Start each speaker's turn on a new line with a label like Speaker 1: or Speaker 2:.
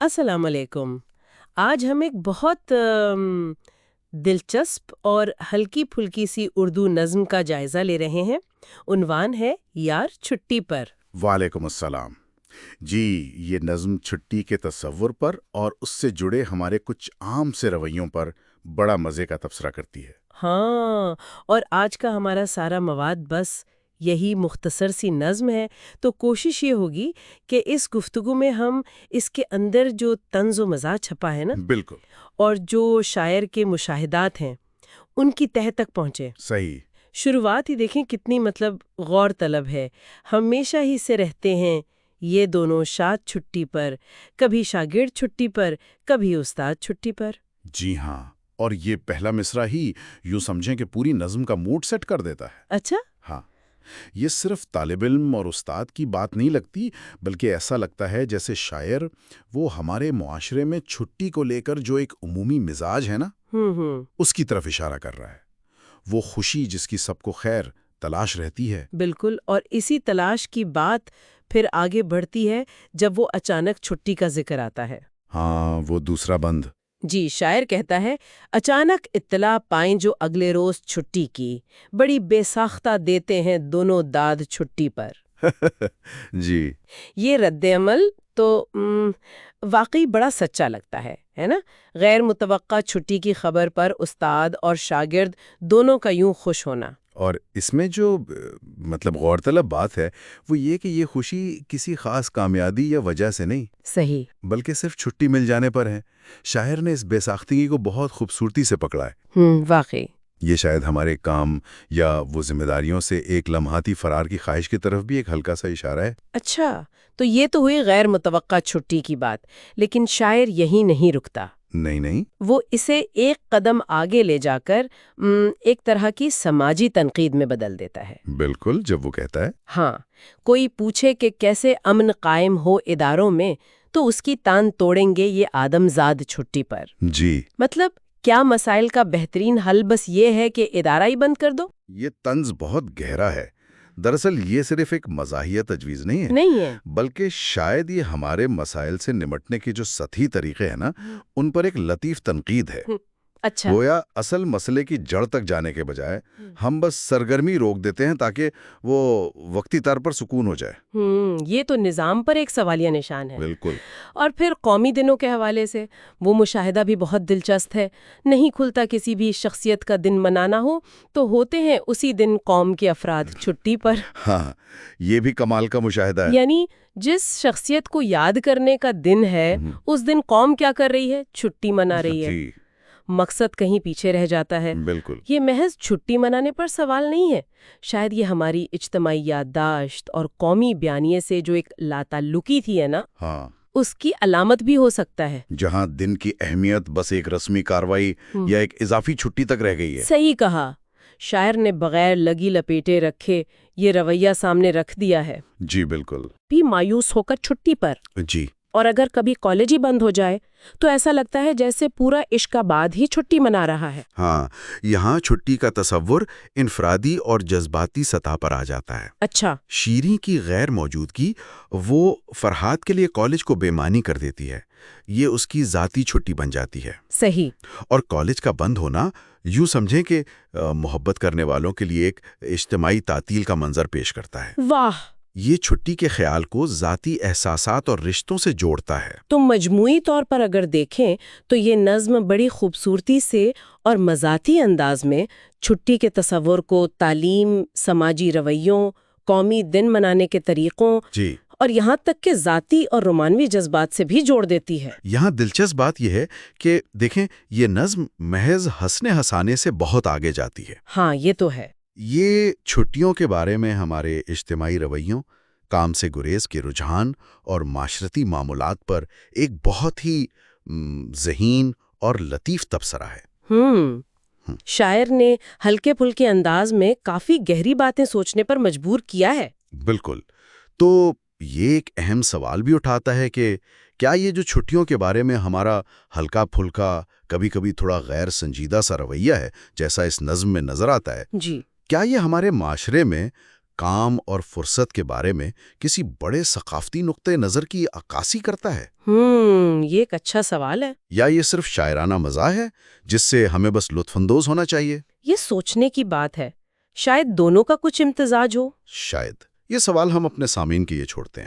Speaker 1: السلام علیکم۔ آج ہم ایک بہت دلچسپ اور ہلکی پھلکی سی اردو نظم کا جائزہ لے رہے ہیں۔ عنوان ہے یار چھٹی پر۔
Speaker 2: وعلیکم السلام۔ جی، یہ نظم چھٹی کے تصور پر اور اس سے جڑے ہمارے کچھ عام سے رویوں پر بڑا مزے کا تبصرہ کرتی ہے۔
Speaker 1: ہاں، اور آج کا ہمارا سارا مواد بس یہی مختصر سی نظم ہے، تو کوشش یہ ہوگی کہ اس گفتگو میں ہم اس کے اندر جو طنز و مزاح چھپا ہے نا،
Speaker 2: بالکل
Speaker 1: اور جو شاعر کے مشاہدات ہیں ان کی تہہ تک پہنچے۔
Speaker 2: صحیح۔
Speaker 1: شروعات ہی دیکھیں کتنی غور طلب ہے۔ ہمیشہ ہی سے رہتے ہیں یہ دونوں شاد چھٹی پر، کبھی شاگرد چھٹی پر، کبھی استاد چھٹی پر۔
Speaker 2: جی ہاں، اور یہ پہلا مصرع ہی یوں سمجھیں کہ پوری نظم کا موڈ سیٹ کر دیتا ہے۔
Speaker 1: اچھا؟
Speaker 2: ہاں، یہ صرف طالب علم اور استاد کی بات نہیں لگتی، بلکہ ایسا لگتا ہے جیسے شاعر وہ ہمارے معاشرے میں چھٹی کو لے کر جو ایک عمومی مزاج ہے نا، اس کی طرف اشارہ کر رہا ہے۔ وہ خوشی جس کی سب کو خیر تلاش رہتی ہے۔
Speaker 1: بالکل، اور اسی تلاش کی بات پھر آگے بڑھتی ہے جب وہ اچانک چھٹی کا ذکر آتا ہے۔
Speaker 2: ہاں، وہ دوسرا بند۔
Speaker 1: جی، شاعر کہتا ہے، اچانک اطلاع پائیں جو اگلے روز چھٹی کی، بڑی بے ساختہ دیتے ہیں دونوں داد چھٹی پر۔
Speaker 2: جی،
Speaker 1: یہ رد عمل تو واقعی بڑا سچا لگتا ہے نا؟ غیر متوقع چھٹی کی خبر پر استاد اور شاگرد دونوں کا یوں خوش ہونا۔
Speaker 2: اور اس میں جو غور طلب بات ہے وہ یہ کہ یہ خوشی کسی خاص کامیابی یا وجہ سے نہیں،
Speaker 1: صحیح،
Speaker 2: بلکہ صرف چھٹی مل جانے پر ہے۔ شاعر نے اس بے ساختگی کو بہت خوبصورتی سے پکڑا ہے۔
Speaker 1: واقعی
Speaker 2: یہ شاید ہمارے کام یا وہ ذمہ داریوں سے ایک لمحاتی فرار کی خواہش کی طرف بھی ایک ہلکا سا اشارہ ہے۔
Speaker 1: اچھا، تو یہ تو ہوئی غیر متوقع چھٹی کی بات، لیکن شاعر یہی نہیں رکتا۔
Speaker 2: نہیں،
Speaker 1: وہ اسے ایک قدم آگے لے جا کر ایک طرح کی سماجی تنقید میں بدل دیتا ہے۔
Speaker 2: بالکل، جب وہ کہتا ہے
Speaker 1: ہاں، کوئی پوچھے کہ کیسے امن قائم ہو اداروں میں تو اس کی تان توڑیں گے یہ آدم زاد چھٹی پر۔
Speaker 2: جی،
Speaker 1: کیا مسائل کا بہترین حل بس یہ ہے کہ ادارہ ہی بند کر دو؟
Speaker 2: یہ طنز بہت گہرا ہے۔ دراصل یہ صرف ایک مزاحیہ تجویز نہیں ہے، بلکہ شاید یہ ہمارے مسائل سے نمٹنے کے جو سطحی طریقے ہیں نا، ان پر ایک لطیف تنقید ہے۔
Speaker 1: اچھا،
Speaker 2: گویا اصل مسئلے کی جڑ تک جانے کے بجائے ہم بس سرگرمی روک دیتے ہیں تاکہ وہ وقتی طور پر سکون ہو جائے۔
Speaker 1: یہ تو نظام پر ایک سوالیہ نشان ہے۔
Speaker 2: بالکل۔
Speaker 1: اور پھر قومی دنوں کے حوالے سے وہ مشاہدہ بھی بہت دلچسپ ہے۔ نہیں کھلتا کسی بھی شخصیت کا دن منانا ہو تو ہوتے ہیں اسی دن قوم کے افراد چھٹی پر۔
Speaker 2: ہاں، یہ بھی کمال کا مشاہدہ ہے۔
Speaker 1: یعنی جس شخصیت کو یاد کرنے کا دن ہے، اس دن قوم کیا کر رہی ہے؟ چھٹی منا رہی ہے۔ مقصد کہیں پیچھے رہ جاتا ہے۔
Speaker 2: بالکل۔
Speaker 1: یہ محض چھٹی منانے پر سوال نہیں ہے، شاید یہ ہماری اجتماعی یادداشت اور قومی بیانیے سے جو ایک لاتعلقی تھی ہے نا،
Speaker 2: ہاں،
Speaker 1: اس کی علامت بھی ہو سکتا ہے۔
Speaker 2: جہاں دن کی اہمیت بس ایک رسمی کارروائی یا ایک اضافی چھٹی تک رہ گئی ہے۔
Speaker 1: صحیح کہا، شاعر نے بغیر لگی لپیٹے رکھے یہ رویہ سامنے رکھ دیا ہے۔
Speaker 2: جی بالکل۔
Speaker 1: بھی مایوس ہو کر چھٹی پر۔
Speaker 2: جی،
Speaker 1: اور اگر کبھی کالج ہی بند ہو جائے تو ایسا لگتا ہے جیسے پورا عشق آباد ہی چھٹی منا رہا ہے۔
Speaker 2: ہاں، یہاں چھٹی کا تصور انفرادی اور جذباتی سطح پر آ جاتا ہے۔
Speaker 1: اچھا،
Speaker 2: شیریں کی غیر موجودگی وہ فرحات کے لیے کالج کو بے معنی کر دیتی ہے۔ یہ اس کی ذاتی چھٹی بن جاتی ہے۔
Speaker 1: صحیح۔
Speaker 2: اور کالج کا بند ہونا یوں سمجھیں کہ محبت کرنے والوں کے لیے ایک اجتماعی تعطیل کا منظر پیش کرتا ہے۔
Speaker 1: واہ!
Speaker 2: یہ چھٹی کے خیال کو ذاتی احساسات اور رشتوں سے جوڑتا ہے۔
Speaker 1: تو مجموعی طور پر اگر دیکھیں تو یہ نظم بڑی خوبصورتی سے اور مزاحی انداز میں چھٹی کے تصور کو تعلیم، سماجی رویوں، قومی دن منانے کے طریقوں
Speaker 2: جی،
Speaker 1: اور یہاں تک کہ ذاتی اور رومانوی جذبات سے بھی جوڑ دیتی ہے۔
Speaker 2: یہاں دلچسپ بات یہ ہے کہ دیکھیں، یہ نظم محض ہنسنے ہسانے سے بہت آگے جاتی ہے۔
Speaker 1: ہاں، یہ تو ہے۔
Speaker 2: یہ چھٹیوں کے بارے میں ہمارے اجتماعی رویوں، کام سے گریز کے رجحان اور معاشرتی معاملات پر ایک بہت ہی ذہین اور لطیف تبصرہ ہے۔
Speaker 1: شاعر نے ہلکے پھلکے انداز میں کافی گہری باتیں سوچنے پر مجبور کیا ہے۔
Speaker 2: بالکل۔ تو یہ ایک اہم سوال بھی اٹھاتا ہے کہ کیا یہ جو چھٹیوں کے بارے میں ہمارا ہلکا پھلکا، کبھی کبھی تھوڑا غیر سنجیدہ سا رویہ ہے، جیسا اس نظم میں نظر آتا ہے،
Speaker 1: جی،
Speaker 2: کیا یہ ہمارے معاشرے میں کام اور فرصت کے بارے میں کسی بڑے ثقافتی نقطہ نظر کی عکاسی کرتا ہے؟
Speaker 1: یہ ایک اچھا سوال ہے۔
Speaker 2: یا یہ صرف شاعرانہ مزاح ہے جس سے ہمیں بس لطف اندوز ہونا چاہیے؟
Speaker 1: یہ سوچنے کی بات ہے، شاید دونوں کا کچھ امتزاج ہو۔
Speaker 2: شاید۔ یہ سوال ہم اپنے سامعین کے لیے چھوڑتے ہیں۔